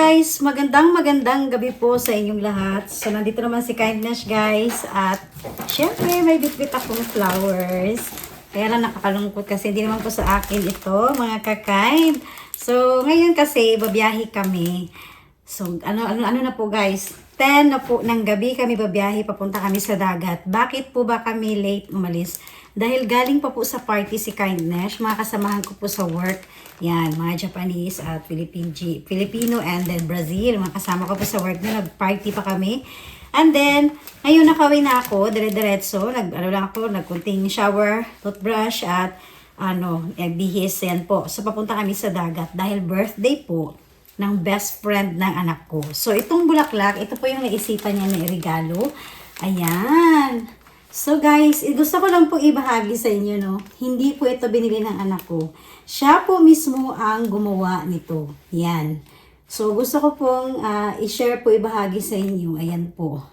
guys, magandang gabi po sa inyong lahat. So nandito naman si Kindness guys at syempre may bitbit akong flowers. Kaya lang nakakalungkot kasi hindi naman po sa akin ito mga ka-kind. So ngayon kasi babiyahe kami. So ano na po guys, 10 na po ng gabi kami babiyahe, papunta kami sa dagat. Bakit po ba kami late umalis? Dahil galing pa po sa party si Kindness, mga kasamahan ko po sa work. Yan, mga Japanese at Filipino and then Brazil. Mga kasama ko po sa work na nag-party pa kami. And then, ngayon nakawin na ako, dire-diretso. Nagkunting shower, toothbrush at nagbihis. Yan po. So, papunta kami sa dagat dahil birthday po ng best friend ng anak ko. So, itong bulaklak, ito po yung naisipan niya na regalo. Ayan. So guys, gusto ko lang po ibahagi sa inyo, no? Hindi po ito binili ng anak ko. Siya po mismo ang gumawa nito. Yan. So gusto ko pong i-share po, ibahagi sa inyo. Ayan po.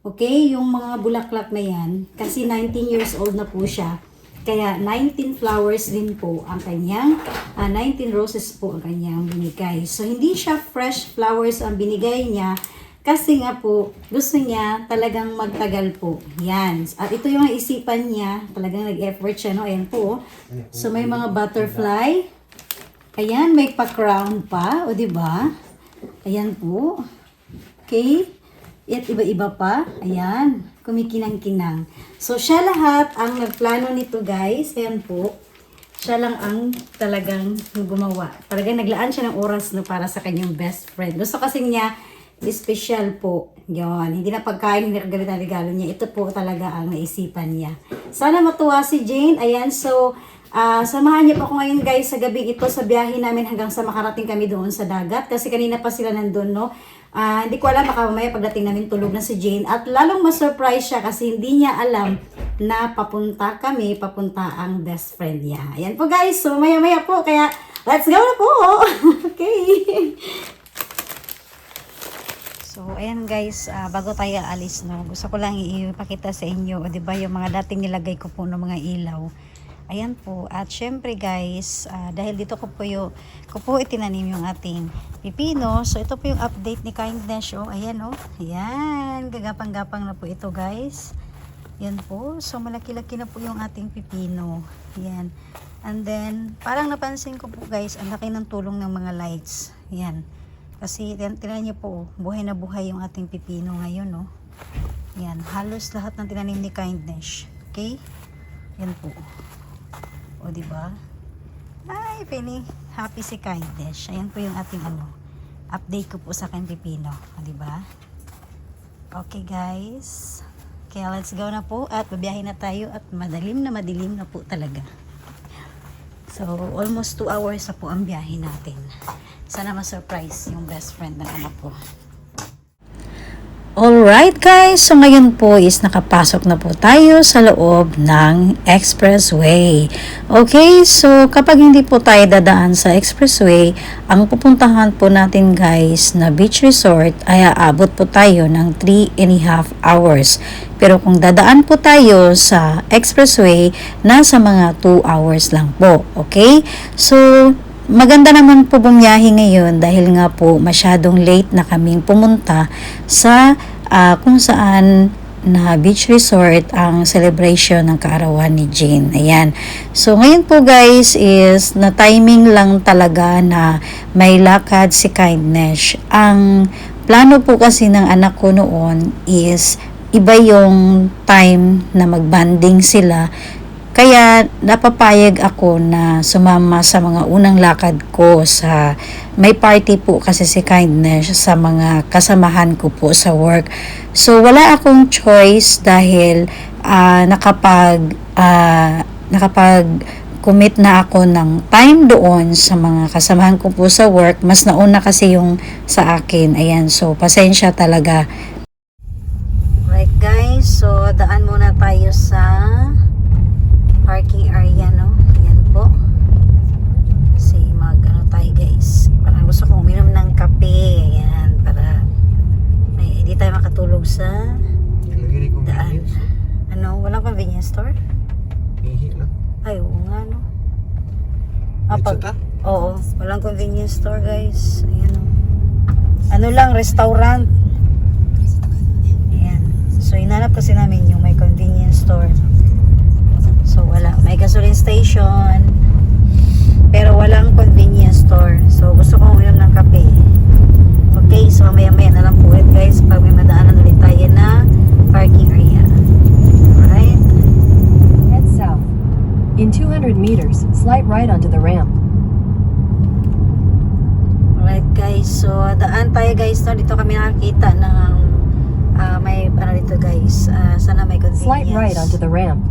Okay, yung mga bulaklak na yan. Kasi 19 years old na po siya. Kaya 19 flowers din po ang kanyang, 19 roses po ang kanyang binigay. So hindi siya fresh flowers ang binigay niya. Kasi nga po, gusto niya talagang magtagal po. Yan. At ito yung naisipan niya. Talagang nag-effort siya, no? Ayan po. So, may mga butterfly. Ayan, may pa-crown pa. O, diba? Ayan po. Okay. At iba-iba pa. Ayan. Kumikinang-kinang. So, siya lahat ang nagplano nito, guys. Ayan po. Siya lang ang talagang gumawa. Talagang naglaan siya ng oras, no, para sa kanyang best friend. Gusto kasi niya special po. Yun. Hindi na pagkain, hindi na regalo niya. Ito po talaga ang naisipan niya. Sana matuwa si Jane. Ayan. So, samahan niyo po ako ngayon guys sa gabi ito sa biyahe namin hanggang sa makarating kami doon sa dagat. Kasi kanina pa sila nandun, no? Hindi ko alam, baka mamaya pagdating namin tulog na si Jane. At lalong ma-surprise siya kasi hindi niya alam na papunta ang best friend niya. Ayan po guys. So, maya-maya po. Kaya, let's go na po. Okay. So, ayan guys, bago tayo aalis, no, gusto ko lang ipakita sa inyo, o diba, yung mga dating nilagay ko po ng mga ilaw. Ayan po. At syempre guys, dahil dito ko po itinanim yung ating pipino. So, ito po yung update ni Kindness, oh. Ayan, oh. Ayan, gagapang-gapang na po ito guys. Ayan po. So, malaki-laki na po yung ating pipino. Ayan. And then, parang napansin ko po guys, ang laki ng tulong ng mga lights. Ayan. Kasi tinanim niyo po, buhay na buhay yung ating pipino ngayon, no? Yan, halos lahat ng tinanim ni Kindness. Okay? Yan po. O, diba? Ay, Penny. Happy si Kindness. Ayan po yung ating update ko po sa aking pipino. O, diba? Okay, guys. Kaya let's go na po at babiyahin na tayo at madilim na po talaga. So, almost 2 hours na po ang biyahe natin. Sana ma-surprise yung best friend ng anak ko. Alright guys, so ngayon po is nakapasok na po tayo sa loob ng expressway. Okay, so kapag hindi po tayo dadaan sa expressway, ang pupuntahan po natin guys na beach resort ay aabot po tayo ng 3.5 hours. Pero kung dadaan po tayo sa expressway, nasa mga 2 hours lang po. Okay, so maganda naman po bumiyahe ngayon dahil nga po masyadong late na kaming pumunta sa kung saan na beach resort ang celebration ng kaarawan ni Jane. Ayan. So ngayon po guys is na timing lang talaga na may lakad si Kindness. Ang plano po kasi ng anak ko noon is iba yung time na magbanding sila. Kaya napapayag ako na sumama sa mga unang lakad ko sa may party po kasi si Kindness sa mga kasamahan ko po sa work. So wala akong choice dahil nakapag-commit na ako ng time doon sa mga kasamahan ko po sa work. Mas nauna kasi yung sa akin. Ayan, so pasensya talaga. Right guys, so daan muna tayo sa parking area, no? Yan po. Kasi tayo guys. Parang gusto kong uminom ng kape. Ayan, para hindi tayo makatulog sa daan. Walang convenience store? Ay, oo nga, no? Oo, walang convenience store guys. Ayan, no? ano lang, restaurant. Ayan. So, inanap kasi namin yung may convenience store. So, wala. May gasoline station. Pero walang convenience store. So, gusto ko uminom ng kape. Okay, so maya-maya na lang po ulit guys pag may madaanan ulit tayo na parking area. Alright? Head south. In 200 meters, slide right onto the ramp. Alright guys, so daan tayo guys, no? Dito kami nakakita ng may ano dito guys, sana may convenience. Slide right onto the ramp.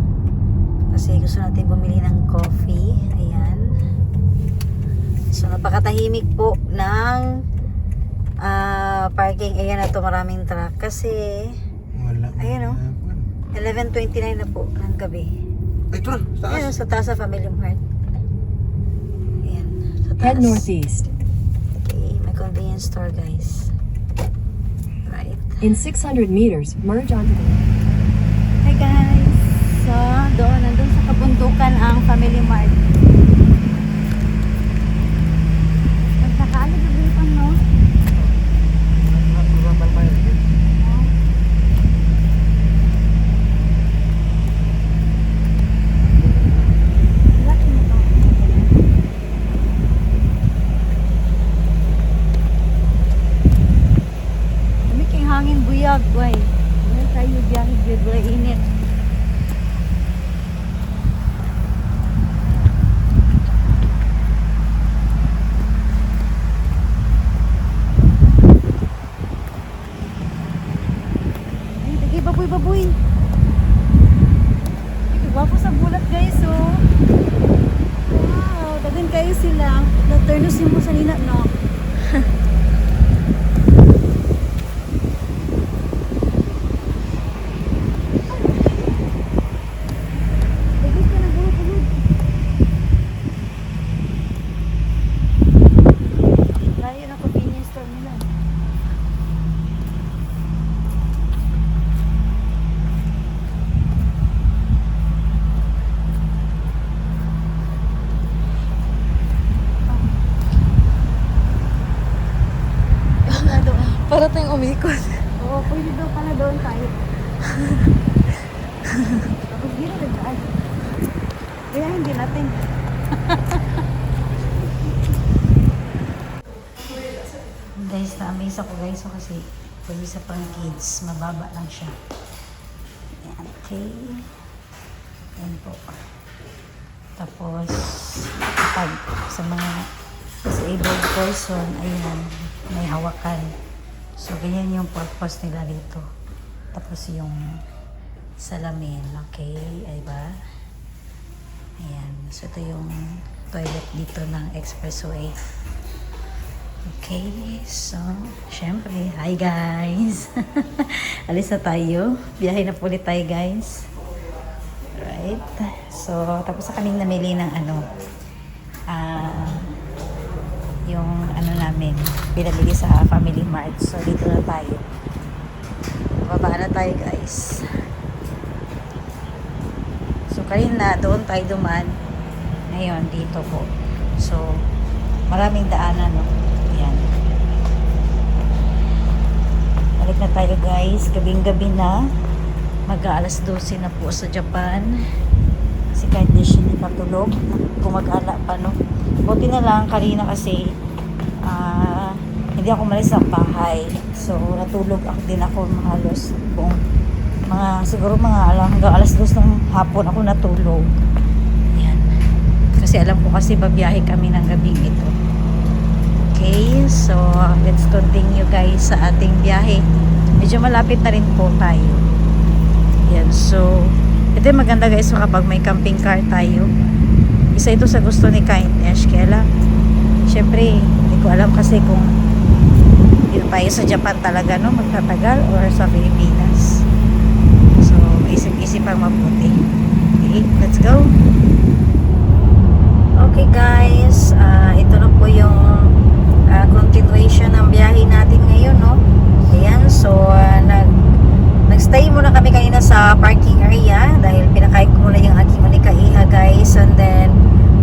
Kasi gusto natin bumili ng coffee. Ayan. So napakatahimik po ng parking area na to, maraming truck kasi Wala. ayun o, 11:29 na po ng gabi. Ay, ito na. Sa taas. Ayun, sa taas sa Family Mart. Ayan, sa taas. Head northeast. Okay, may convenience store guys. Right. In 600 meters, merge onto the ramp. Hi guys! So, nandun sa kabundukan ang Family Mart. Nagkakaalig na pang no? Hangin buyag, boy. Ano tayo biyahe, boy, init. Ay, tagay, baboy, baboy. Gwapo sa bulat, guys, oh. Wow, dagan kayo sila. Na-turnos yung mo sa nina, no? Para tayong umikot. Oo, pwede daw pala doon tayo. Tapos gino rin tayo. Kaya hindi natin. Guys, na-amaze ako guys. So, kasi pwede sa pang kids. Mababa lang siya. Ayan, okay. Ayan po. Tapos, pag sa mga disabled person, ayan, may hawakan. So, ganyan yung purpose nila dito. Tapos yung salamin, okay, ay ba? Ayan. So, ito yung toilet dito ng expressway. Okay. So, syempre, hi guys! Alis na tayo. Biyahe na po ulit tayo guys. Right. So, tapos na kaming namili ng ano, yung ano namin, pinabili sa Family Mart. So, dito na tayo. Baba na tayo, guys. So, kanina, doon tayo duman. Ngayon, dito po. So, maraming daanan, no? Ayan. Balik na tayo, guys. Gabing-gabi na. Mag-aalas 12 na po sa Japan. Kasi kahit di siya hindi matulog, gumagala pa, no? Buti na lang kanina kasi hindi ako malis ng bahay. So, natulog din ako halos buong siguro hanggang alas 2 ng hapon ako natulog. Ayan. Kasi alam ko kasi babiyahe kami ng gabing ito. Okay, so let's continue guys sa ating biyahe. Medyo malapit na rin po tayo. Ayan, so ito yung maganda guys kapag may camping car tayo. Isa ito sa gusto ni Kindness. Kaya lang, syempre, hindi ko alam kasi kung dito tayo sa Japan talaga, no, magtatagal or sa Pilipinas. So, isip-isip ang mabuti. Okay, let's go! Okay guys, ito na po yung continuation ng biyahe natin ngayon, no? Ayan, so, nag-stay muna kami kanina sa parking area dahil pinakain ko muna yung aking unika-iha guys, and then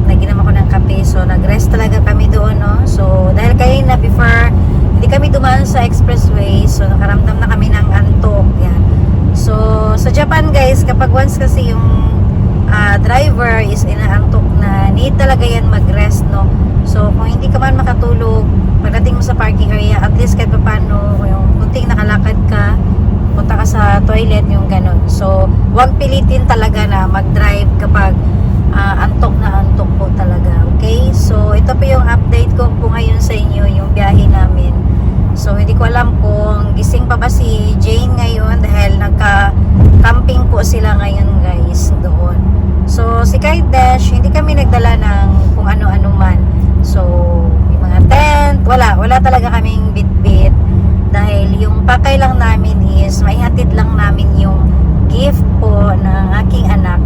naginom ako ng kape, so nag-rest talaga kami doon, no? So dahil kanina before hindi kami dumaan sa kasi yung driver is inaantok na need talaga yan mag-rest, no? So kung hindi ka man makatulog pagdating mo sa parking area, at least kahit paano yung kunting nakalakad ka, punta ka sa toilet, yung ganun. So wag pilitin talaga na mag-drive kapag antok na antok po talaga. Okay, so ito po yung update ko po ngayon sa inyo, yung biyahe namin. So hindi ko alam kung gising pa ba si Jane ngayon dahil nagka-camping po sila ngayon guys doon. So si Kite Dash, hindi kami nagdala ng kung ano-ano man. So yung mga tent, wala talaga kaming bit-bit dahil yung pakay lang namin is may hatid lang namin yung gift po ng aking anak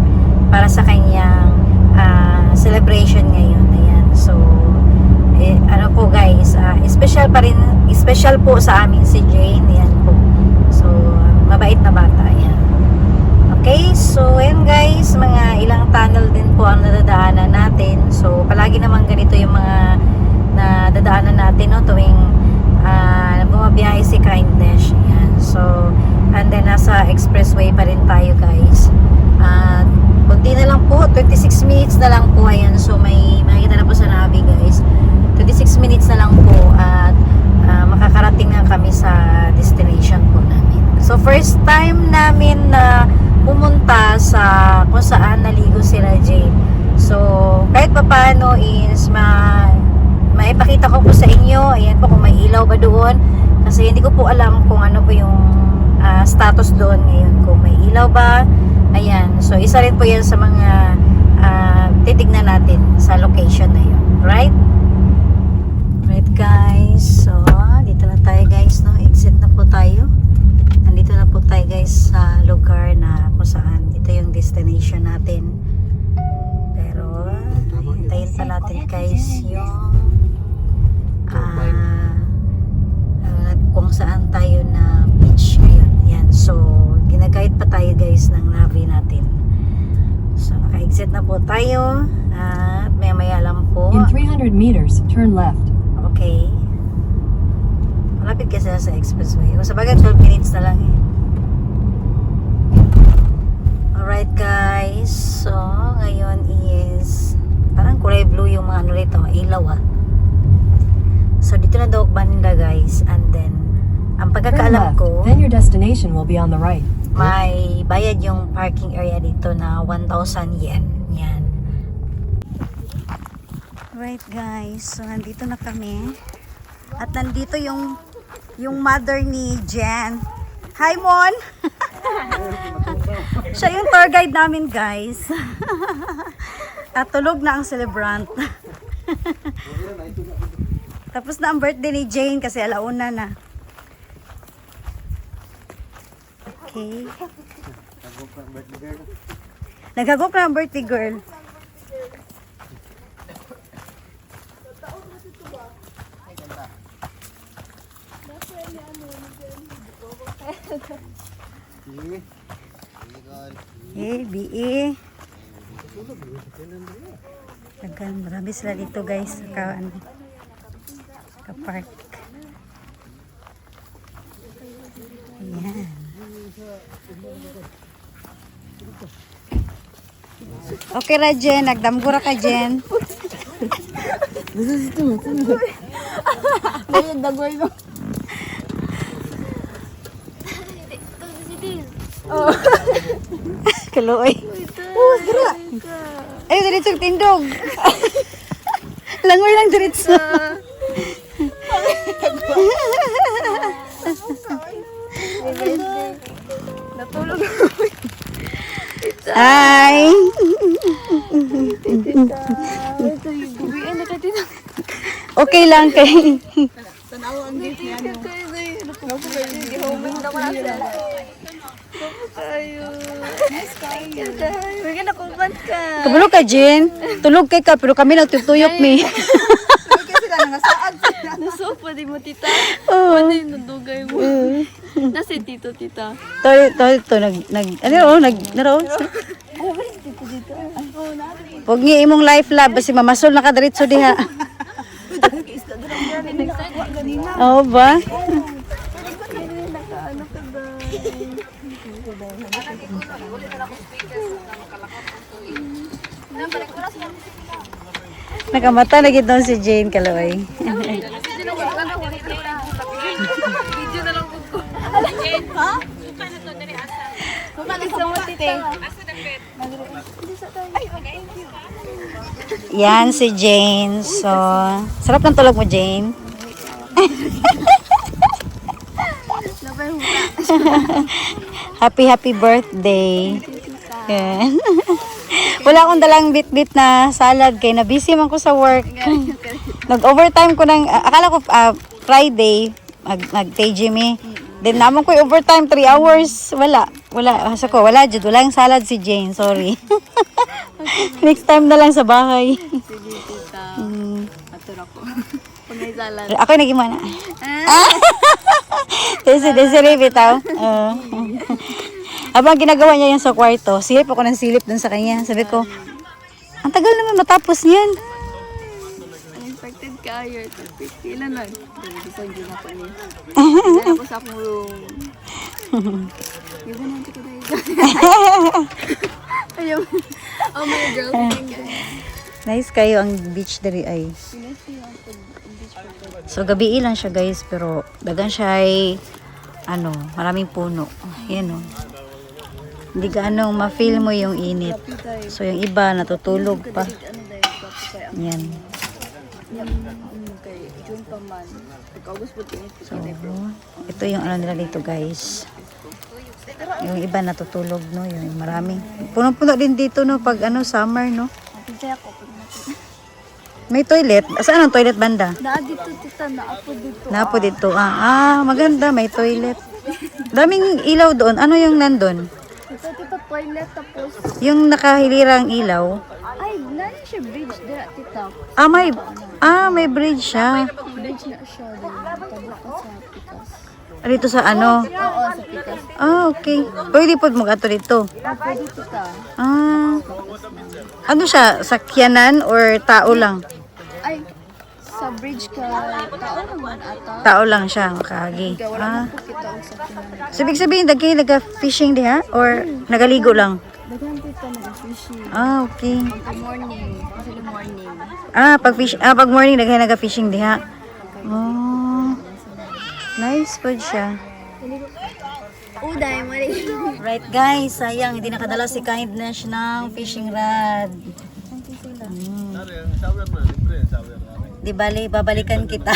para sa kanyang celebration ngayon. Ayan. So ano po guys, special po sa amin si Jane. Ayan po. So mabait na bata. Ayan. Okay, so ayan guys, mga ilang tunnel din po ang nadadaanan natin. So palagi naman ganito yung mga nadadaanan natin, no, tuwing bumabiyahe si Kindness. Ayan. So and then nasa expressway pa rin tayo guys. At kunti na lang po, 26 minutes na lang po. Ayan, so may makikita na po sa nabi guys, 26 minutes na lang po at makakarating na kami sa destination po namin. So first time namin na pumunta sa kung saan naligo sila Jane. So kahit papaano is maipakita ko po sa inyo. Ayan po kung may ilaw ba doon, kasi hindi ko po alam kung ano po yung status doon ngayon, kung may ilaw ba. Ayan, so isa rin po yan sa mga titignan natin sa location na yun. Right guys, so dito na tayo guys, no? Exit na po tayo. Nandito na po tayo guys sa lugar na kung saan ito yung destination natin. Pero hintayin pa natin guys yung kung saan tayo na beach ngayon. Yan, so ginaguide pa tayo guys ng navi natin. So naka-exit na po tayo at maya lang po. In 300 meters, turn left. Okay. Malapit kasi sa expressway. O sa bagay, 12 minutes na lang eh. Alright guys. So, ngayon is parang kulay blue yung mga ano rito. Ilaw ah. So, dito na daw banda guys. And then, ang Turn pagkakaalam left, ko, then your destination will be on the right. may bayad yung parking area dito na 1,000 yen. Yan. Right guys, so nandito na kami. At nandito yung mother ni Jen. Hi Mon! Siya yung tour guide namin guys. At tulog na ang celebrant. Tapos na ang birthday ni Jane kasi alauna na. Okay. Naghagok na ang birthday girl. BE. Marami sila dito guys. Ka-park. Ayan. Okay ra Jen, nagdamgura ka Jen. Ayun, dagway mo. Kaluoy. Dira. Ay, diretso tindog. Langoy lang diretso. Natulog. Hi. Ito yung gubian na katina. Okay lang kay. Tanawa ang gift niya. Hindi homing na wala sila. Kayo. Bigyan na kumpan ka. Kabalo ka Jen. Tulog kay ka pero kami nagtutuyok mi. Nasopa di mo tita. Ano yung nadugay mo? Nasa tito tita. To nag Huwag niya imong life lab basi mamasol na ka diretso diha. Oo ba? Nakamata lagi daw si Jane Kalaway. Video na lang ko. Ha? Yan si Jane. So, sarap ng tulog mo, Jane. Happy birthday. Yan. Wala akong dalang bit-bit na salad kay na-busy man ko sa work. Nag-overtime ko ng akala ko Friday mag-TG me. Then naman ko yung overtime 3 hours. Wala. Asa ko, wala jud. Wala yung salad si Jane. Sorry. Next time na lang sa bahay. Sige, tita. Atur ako. Pag may salad. Ako yung naging mana. Desiree bitaw. Habang ginagawa niya yan sa kwarto, silip ako ng silip dun sa kanya. Sabi ko, ang tagal naman matapos niyan. Unexpected kayo. Ilan lang? Bisa hindi na po niya. Ilan ako sa akong room. Yung ganun ko dahil. Ayaw. Oh, my girlfriend. Nice kayo ang beach dali ay. So gabi lang siya guys, pero dagan siya ay maraming puno. Yan o. Hindi gaano ma-feel mo yung init. So yung iba natutulog pa. Yan. Kay June pa man. Pagka-August po tinit. So ito yung nila dito guys. Yung iba natutulog no, yung maraming. Puno-puno din dito no pag summer no. Pinsay ako. May toilet. Saan ang toilet banda? Na dito tita, naapo dito. Napo dito. Maganda. May toilet. Daming ilaw doon. Ano yung nandun? Ito tita toilet tapos. Yung nakahilirang ilaw. Ay, nani siya bridge dira tita. May bridge siya. Bridge na siya. Tabla ka sa Pikas. Dito sa ano? Oo, sa Pikas. Okay. Pwede po mag-ato dito. Pwede tita. Ano siya? Sakyanan or tao lang? Ay, sa bridge ka, tao naman ata. Tao lang siya. Makahagi. Kaya wala na po kita og sa kinang. So, ibig sabihin, nag-fishing diha? Or nagaligo lang? Daghan tita nag-fishing. Okay. Pag morning, kasi morning. Pag morning, nag-fishing diha. Oh. Nice food siya. Uday, mali. Right guys, sayang hindi nakadala si Kindness ng fishing rod. Di bali, babalikan kita.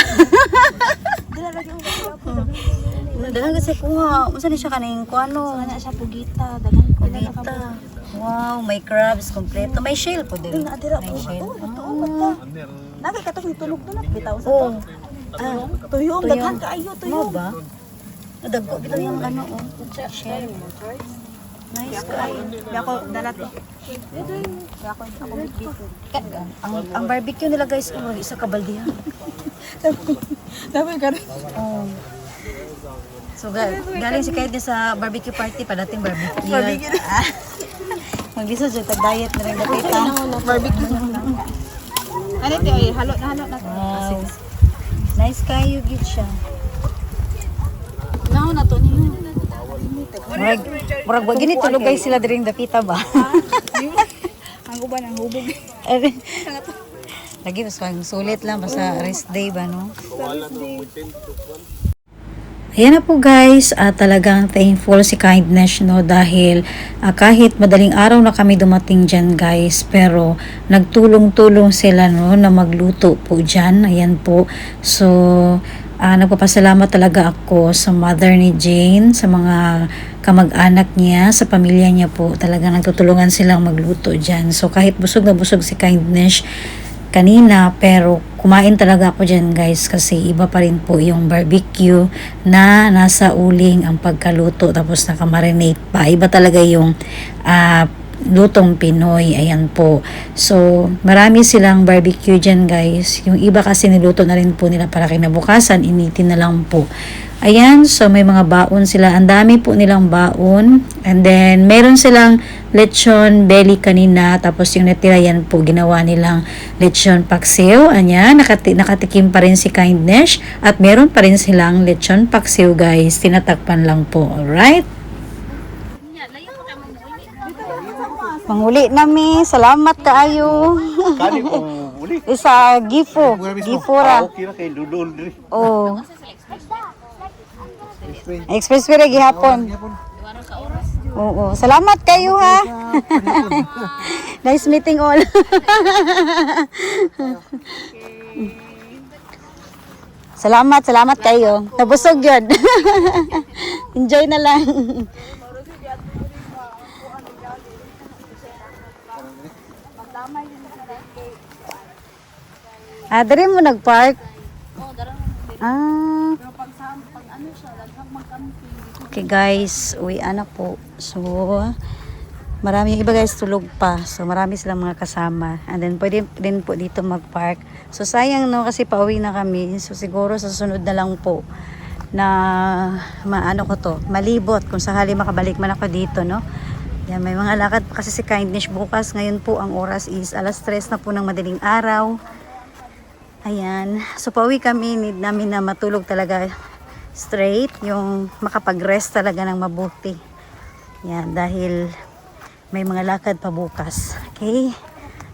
Dagan kasi kuha. Unsa ni siya kaning kuano? Sana siya pugita, daghan ko na Pugita. Wow, may crabs kompleto. May shell po din. May shell. Nagay katos ni tulog na bitaw sa Oh. tuyong daghan kaayo Mo tuyong. ba? Nadagko bitaw yung shell. Nice kayo. Di ako dalat eh. Di ako bitbit. Ang barbecue nila guys, isa ka baldihan. Dapat ka Oh. So galing si Kate sa barbecue party pa dating barbecue. Maglisa siya tag-diet na rin nakita. barbecue. Ano ito ay halo na. Wow. Nice kayo gid siya. Naho na to ninyo. Murag wag gini tulog guys sila diring dapita ba? Ang uban ang hubog. Lagi mas sulit lang basta rest day ba no? Ayan na po guys, talagang thankful si Kindness no dahil kahit madaling araw na kami dumating dyan guys, pero nagtulong-tulong sila no na magluto po dyan. Ayan po. So nagpapasalamat talaga ako sa mother ni Jane, sa mga kamag-anak niya, sa pamilya niya po. Talagang nagtutulungan silang magluto dyan. So kahit busog na busog si Kindness kanina, pero kumain talaga ako dyan guys kasi iba pa rin po yung barbecue na nasa uling ang pagkaluto tapos nakamarinate pa. Iba talaga yung lutong Pinoy. Ayan po. So marami silang barbecue dyan guys. Yung iba kasi niluto na rin po nila para kinabukasan, initin na lang po. Ayan, so may mga baon sila. Ang dami po nilang baon. And then, meron silang lechon belly kanina. Tapos yung natira yan po, ginawa nilang lechon paksiw. Anya, nakatikim pa rin si Kindness. At meron pa rin silang lechon paksiw guys. Tinatakpan lang po. Alright? Manghuli nami. Salamat kaayo. Kani ko uli. Isa Gifo. Gifora. Okay na kay Dudol diri. Oh. Expressway ra gihapon. Oo. Salamat kayo ha. Nice meeting all. Salamat kayo. Nabusog yun. Enjoy na lang. Dali mo nag-park? Ah. Okay guys, uwi na po. So, marami yung iba guys tulog pa. So, marami silang mga kasama. And then, pwede din po dito mag-park. So, sayang no, kasi pauwi na kami. So, siguro sa sunod na lang po na malibot kung sakali makabalik man ako dito, no? Yan, may mga lakad pa kasi si Kindness bukas. Ngayon po, ang oras is 3:00 na po ng madaling araw. Ayan. So, pauwi kami. Need namin na matulog talaga straight. Yung makapag-rest talaga ng mabuti. Yan, dahil may mga lakad pa bukas. Okay?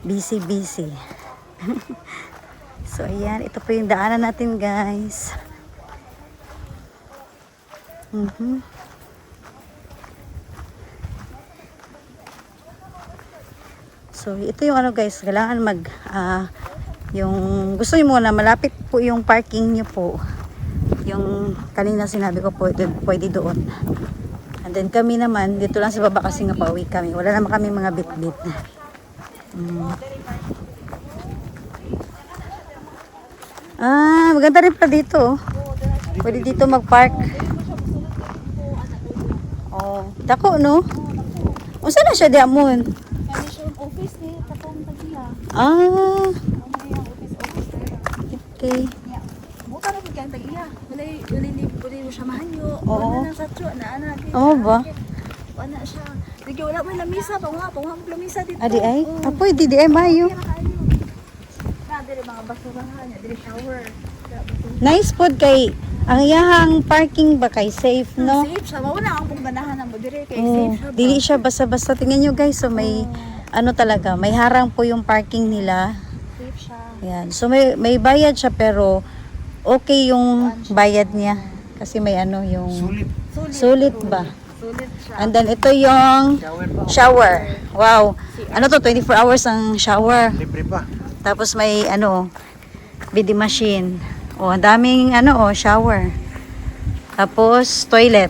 Busy. So, ayan. Ito po yung daanan natin, guys. So, ito yung guys. Kailangan yung gusto niyo muna, malapit po yung parking niyo po. Yung kanina sinabi ko pwede doon. And then kami naman, dito lang sa baba kasi nga pauwi kami. Wala naman kami mga bit-bit. Maganda rin pa dito. Pwede dito mag-park. Oh, dako no? Unsa na siya diamond? Office ni katong tagiya. Okay. Buka na pagkaan tagiya. Wala mo siya mahanyo. Oo. Wala na sa tso na anak. Ba? Wala siya. Sige, wala mo lamisa. Panguha mo lamisa dito. Adi ay? Apoy, di ay mayo. Na, dili mga basurahan. Dili shower. Nice pod kay ang iyahang parking ba kay safe, no? Safe siya. Wala ang ganahan ng mo. Dili kay Oh, safe siya. dili siya basta-basta. Tingnan nyo guys, so may talaga, may harang po yung parking nila. Safe siya. Ayan. So may bayad siya pero okay yung bayad niya. Kasi may yung sulit ba? Sulit siya. And then ito yung shower. Wow. 24 hours ang shower. Libre pa. Tapos may BD machine. Oh, ang daming shower. Tapos toilet.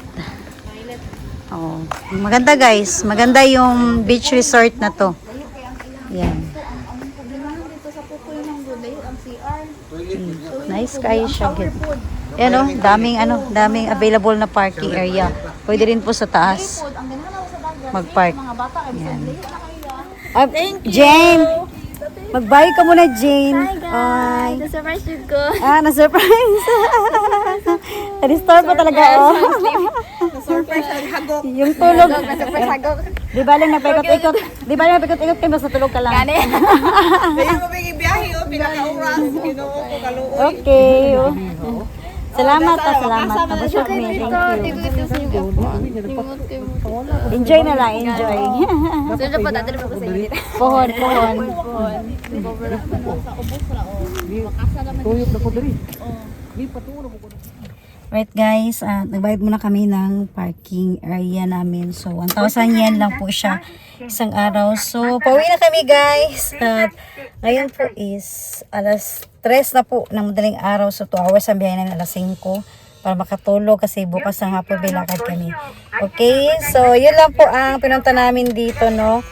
Oh, maganda guys. Maganda yung beach resort na to. Yan. Ang problema dito sa Pukoy ng Layo ang CR. Nice kayo siya. Yan daming available na parking area. Pwede rin po sa taas Ang ganahan sa dagat. mag-park. Mga bata ay Yan. layo na kayo. Jane. Mag-bye ka muna, Jane. Hi. Na-surprise ko. Na-surprise. Na-disturb pa talaga, oh. Surprise ang hagok. Yung tulog. Na-surprise hagok. Di ba lang napikot-ikot? Di ba lang napikot-ikot kayo basta tulog ka lang? Gani. Kaya mo biyahe, pinaka-oras. Ginoo ko kaluoy. Okay. Salamat. Nabusog me. Thank you. Enjoy na lang, enjoy. Sunod pa, dadali pa ko sa inyo. Pohon. Right guys, nagbayad muna kami ng parking area namin. So 1,000 yen lang po siya isang araw. So pauwi na kami guys. At ngayon po is 3:00 na po ng madaling araw. So 2 hours ang biyahe namin 5:00 para makatulog kasi bukas ng hapon bilakad kami. Okay, so yun lang po ang pinunta namin dito, no.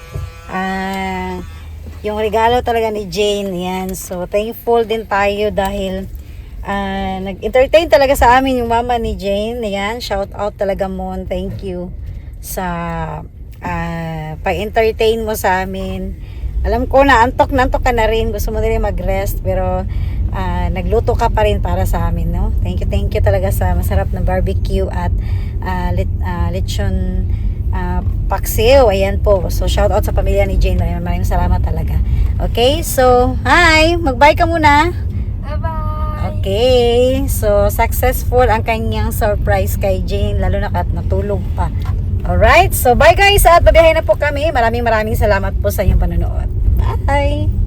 Yung regalo talaga ni Jane, yan. So thankful din tayo dahil nag-entertain talaga sa amin yung mama ni Jane. Ayan, shout out talaga mo. Thank you sa pag-entertain mo sa amin. Alam ko na antok ka na rin. Gusto mo na rin mag-rest. Pero nagluto ka pa rin para sa amin, no? Thank you talaga sa masarap na barbecue at lechon paksiw. Ayan po. So shout out sa pamilya ni Jane. Maraming salamat talaga. Okay, so hi! Mag-bye ka muna. Bye-bye. Okay, so successful ang kanyang surprise kay Jane, lalo na kat natulog pa. Alright, so bye guys at babiyahin na po kami. Maraming salamat po sa inyong panonood. Bye!